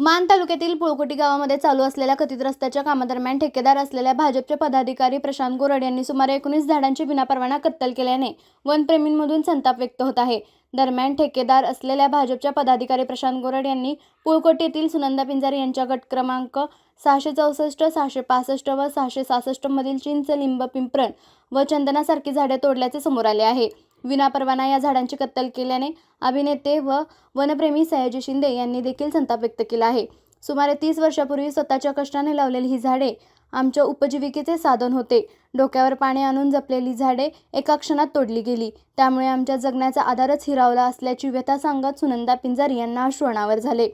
मान तालुक्यातील पुळकोटी गावामध्ये चालू असलेल्या कथित रस्त्याच्या कामादरम्यान ठेकेदार असलेल्या भाजपचे पदाधिकारी प्रशांत गोरड यांनी सुमारे 19 झाडांची विनापरवाना कत्तल केल्याने वनप्रेमींमधून संताप व्यक्त होत आहे। दरम्यान ठेकेदार असलेल्या भाजपच्या पदाधिकारी प्रशांत गोरड यांनी पुळकोटी येथील सुनंदा पिंजारी यांच्या गट क्रमांक 664, 665 व 666 मधील चिंच, लिंब, पिंपरण व चंदनासारखी झाडे तोडल्याचे समोर आले आहे। विनापरवाना या झाडांची कत्तल केल्याने अभिनेते व वनप्रेमी सयाजी शिंदे यांनी देखील संताप व्यक्त केला आहे। सुमारे 30 वर्षापूर्वी स्वतःच्या कष्टाने लावलेली ही झाडे आमच्या उपजीविकेचे साधन होते। डोक्यावर पाणी आणून जपलेली झाडे एका क्षणात तोडली गेली, त्यामुळे आमच्या जगण्याचा आधारच हिरावला असल्याची व्यथा सांगत सुनंदा पिंजारी यांना अश्रू अनावर झाले।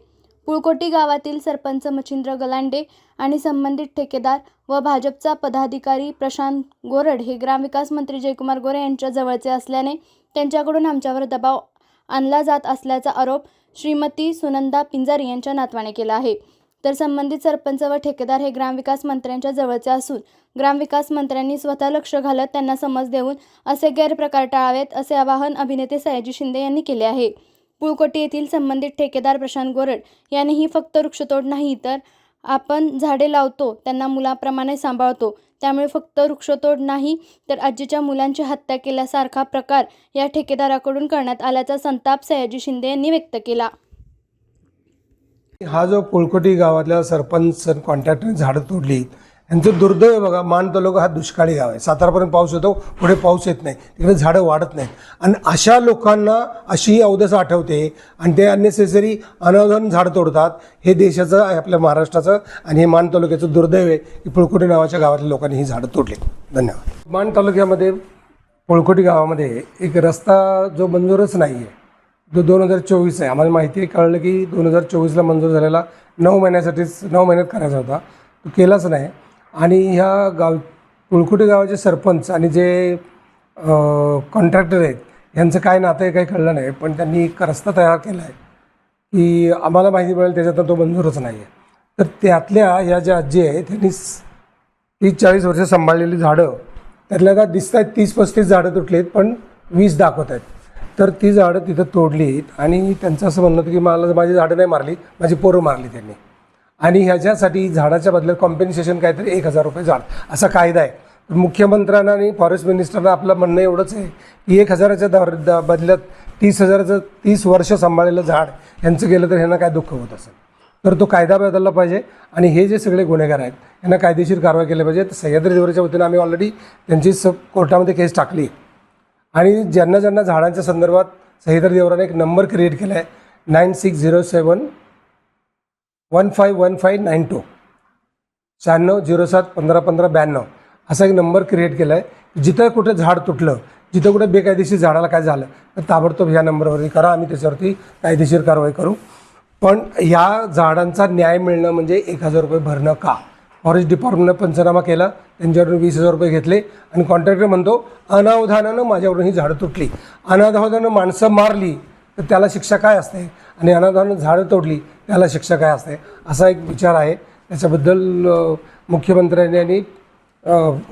पुळकोटी गावातील सरपंच मच्छिंद्र गलांडे आणि संबंधित ठेकेदार व भाजपचा पदाधिकारी प्रशांत गोरड हे ग्रामविकास मंत्री जयकुमार गोरे यांच्या जवळचे असल्याने त्यांच्याकडून आमच्यावर दबाव आणला जात असल्याचा आरोप श्रीमती सुनंदा पिंजारी यांच्या नातवाने केला आहे। तर संबंधित सरपंच व ठेकेदार हे ग्रामविकास मंत्र्यांच्या जवळचे असून ग्रामविकास मंत्र्यांनी स्वतः लक्ष घालत त्यांना समज देऊन असे गैरप्रकार टाळावेत असे आवाहन अभिनेते सयाजी शिंदे यांनी केले आहे। पुळकोटी येथील संबंधित ठेकेदार प्रशांत गोरड यांनीही फक्त वृक्षतोड नाही तर आपण झाडे लावतो, त्यांना मुलाप्रमाणे सांभाळतो, त्यामुळे फक्त वृक्षतोड नाही तर आजीच्या मुलांची हत्या केल्यासारखा प्रकार या ठेकेदाराकडून करण्यात आल्याचा संताप सयाजी शिंदे यांनी व्यक्त केला। हा जो पुळकोटी गावातल्या सरपंच कॉन्ट्रॅक्टरने झाडं तोडली, यांचं दुर्दैव आहे बघा। मान तालुका हा दुष्काळी गाव आहे, सातारापर्यंत पाऊस येतो, पुढे पाऊस येत नाही, तिकडे झाडं वाढत नाहीत आणि अशा लोकांना अशी अवदसा आठवते आणि ते अननेसेसरी अनावधान झाडं तोडतात। हे देशाचं आहे, आपल्या महाराष्ट्राचं आणि हे मान तालुक्याचं दुर्दैव आहे की पुळकोटी नावाच्या गावातल्या लोकांनी ही झाडं तोडली। धन्यवाद। मान तालुक्यामध्ये पुळकोटी गावामध्ये एक रस्ता जो मंजूरच नाही आहे, जो 2024 आहे। आम्हाला माहिती आहे, कळलं की 2024ला मंजूर झालेला 9 महिन्यात करायचा होता, तो केलाच नाही। आणि ह्या पुळकोटी गावाचे सरपंच आणि जे कॉन्ट्रॅक्टर आहेत यांचं काय नातं आहे काही कळलं नाही, पण त्यांनी एक रस्ता तयार केला आहे की आम्हाला माहिती मिळेल त्याच्यात तो मंजूरच नाही आहे। तर त्यातल्या ह्या ज्या आजी आहेत त्यांनी 30-40 वर्ष सांभाळलेली झाडं, त्यातल्या आता दिसत आहेत 30-35 झाडं तुटली आहेत, पण 20 दाखवत आहेत। तर ती झाडं तिथं तोडलीत आणि त्यांचं असं म्हणणं होतं की मला माझी झाडं नाही मारली, माझी पोरं मारली त्यांनी, आणि ह्याच्यासाठी झाडाच्या बदल्यात कॉम्पेन्सेशन काहीतरी 1000 रुपये झाड असा कायदा आहे। मुख्यमंत्र्यांना आणि फॉरेस्ट मिनिस्टरना आपलं म्हणणं एवढंच आहे की 1000च्या बदल्यात 30,000चं 30 वर्ष सांभाळलेलं झाड यांचं गेलं तर ह्यांना काय दुःख होत असेल, तर तो कायदा बदलला पाहिजे आणि हे जे सगळे गुन्हेगार आहेत यांना कायदेशीर कारवाई केली पाहिजे। तर सह्याद्री देवराच्या वतीनं आम्ही ऑलरेडी त्यांची कोर्टामध्ये केस टाकली आणि ज्यांना ज्यांना झाडांच्या संदर्भात सह्याद्री देवराने एक नंबर क्रिएट केला आहे 9607 151592 9607151592 असा एक नंबर क्रिएट केला आहे। जिथं कुठे झाड तुटलं, जिथं कुठे बेकायदेशीर झाडाला काय झालं तर ताबडतोब ह्या नंबरवरती करा, आम्ही त्याच्यावरती कायदेशीर कारवाई करू। पण ह्या झाडांचा न्याय मिळणं म्हणजे 1000 रुपये भरणं का? फॉरेस्ट डिपार्टमेंटनं पंचनामा केला, त्यांच्याकडून 20,000 रुपये घेतले आणि कॉन्ट्रॅक्टर म्हणतो अनावधानानं माझ्याकडून ही झाडं तुटली। अनावधानानं माणसं मारली तर त्याला शिक्षा काय असते आणि अनावधानानं झाडं तोडली त्याला शिक्षा काय असते, असा एक विचार आहे। त्याच्याबद्दल मुख्यमंत्र्यांनी आणि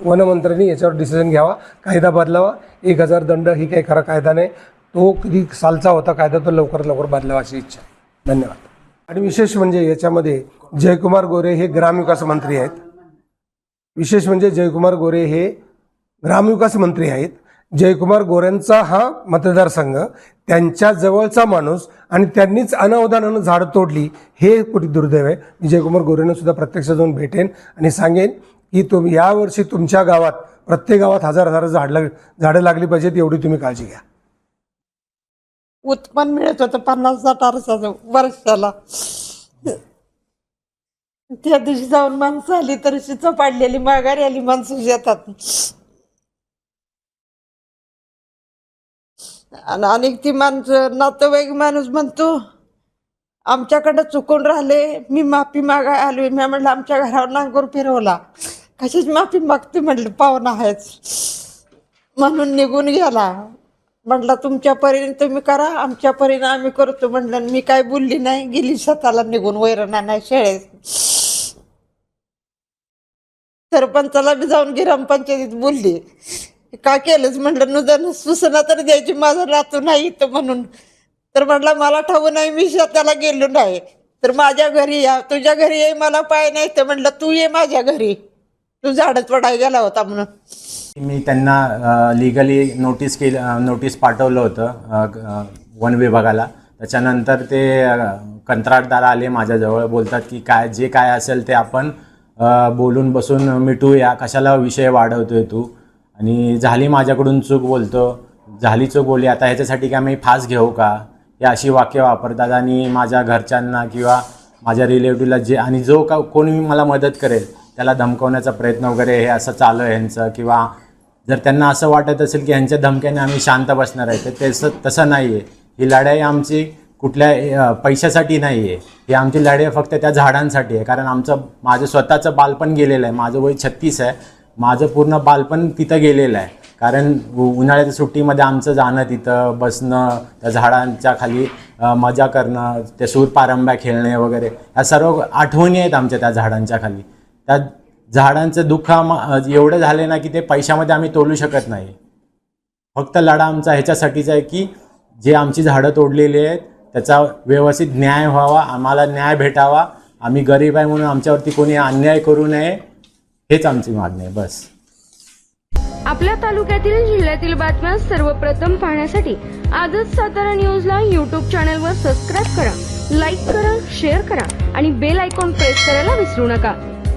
वनमंत्र्यांनी याच्यावर डिसिजन घ्यावा, कायदा बदलावा। 1000 दंड ही काही खरा कायदा नाही, तो कधी सालचा होता कायदा, तो लवकरात लवकर बदलावा अशी इच्छा आहे। धन्यवाद। आणि विशेष म्हणजे याच्यामध्ये जयकुमार गोरे हे ग्रामविकास मंत्री आहेत। विशेष म्हणजे जयकुमार गोरे हे ग्रामविकास मंत्री आहेत। जयकुमार गोरेंचा हा मतदारसंघ, त्यांच्या जवळचा माणूस आणि त्यांनीच अनावधानानं झाडं तोडली, हे कुठे दुर्दैव आहे। मी जयकुमार गोरेंना सुद्धा प्रत्यक्ष जाऊन भेटेन आणि सांगेन की तुम्ही यावर्षी तुमच्या गावात प्रत्येक गावात 1000 झाडं लागली पाहिजेत, एवढी तुम्ही काळजी घ्या। उत्पन्न मिळत होतं 50,000-60,000 वर्षाला। त्या दिवशी जाऊन माणसं आली तर शिच पाडलेली माघारी आली माणसं येतात आणि ती माणसं नातेवाईक माणूस म्हणतो आमच्याकडं चुकून राहिले, मी माफी मागाय आलोय। मी म्हटलं आमच्या घरावर नांगोर फिरवला, कशाची माफी मागते म्हटलं, पाहुणा आहेच म्हणून निघून गेला। म्हटलं तुमच्या परीने तुम्ही करा, आमच्या परीने आम्ही करतो म्हटलं। मी काय बोलली नाही, गेली शेताला निघून, वैरणा नाही शेळेत। सरपंचाला बी जाऊन ग्रामपंचायतीत बोलली, काय केलंच म्हटलं, नुदान सूचना तर द्यायची, माझं राहतो नाही इथं म्हणून। तर म्हटलं मला ठाऊ नाही, मी शेताला गेलो नाही, तर माझ्या घरी या, तुझ्या घरी ये, मला पाय नाही तर म्हणलं तू ये माझ्या घरी, तू झाडं तोडायला गेला होता म्हणून. मी त्यांना लिगली नोटीस पाठवलं होतं वन विभागाला. त्याच्यानंतर ते कंत्राटदार आले माझ्याजवळ, बोलतात की जे काय असेल ते आपण बोलून बसून मिटूया, कशाला विषय वाढवतोय तू, आणि झाली माझ्याकडून चूक बोलतो, झाली चूक बोलली, आता ह्याच्यासाठी काय मी फास घेऊ का, हे अशी वाक्य वापरतात. आणि माझ्या घरच्यांना किंवा माझ्या रिलेटिव्हला आणि जो कोणी मला मदत करेल त्याला धमकवण्याचा प्रयत्न वगैरे हे असं चालू आहे ह्यांचं. किंवा जर त्यांना असं वाटत असेल की ह्यांच्या धमक्याने आम्ही शांत बसणार आहे, तर तसं नाही आहे. ही लढाई आमची कुठल्या पैशासाठी नाही आहे, ही आमची लढाई फक्त त्या झाडांसाठी आहे. कारण माझं स्वतःचं बालपण गेलेलं आहे, माझं वय 36 आहे, माझं पूर्ण बालपण तिथं गेलेलं आहे. कारण उन्हाळ्याच्या सुट्टीमध्ये आमचं जाणं, तिथं बसणं, त्या झाडांच्या खाली मजा करणं, ते सूरपारंब्या खेळणे वगैरे, ह्या सर्व आठवणी आहेत आमच्या त्या झाडांच्या खाली. त्या झाडांचं दुःख एवढं झाले ना की ते पैशामध्ये आम्ही तोलू शकत नाही. फक्त लढा आमचा ह्याच्यासाठीच आहे की जे आमची झाडं तोडलेली आहेत त्याचा व्यवस्थित न्याय व्हावा, आम्हाला न्याय भेटावा. आम्ही गरीब आहे म्हणून आमच्यावरती कोणी अन्याय करू नये, हेच आमची मागणी आहे बस. आपल्या तालुक्यातील जिल्ह्यातील बातम्या सर्वप्रथम पाहण्यासाठी आजच सातारा न्यूजला YouTube चॅनलवर सबस्क्राईब करा, लाईक करा, शेअर करा आणि बेल आयकॉन प्रेस करायला विसरू नका.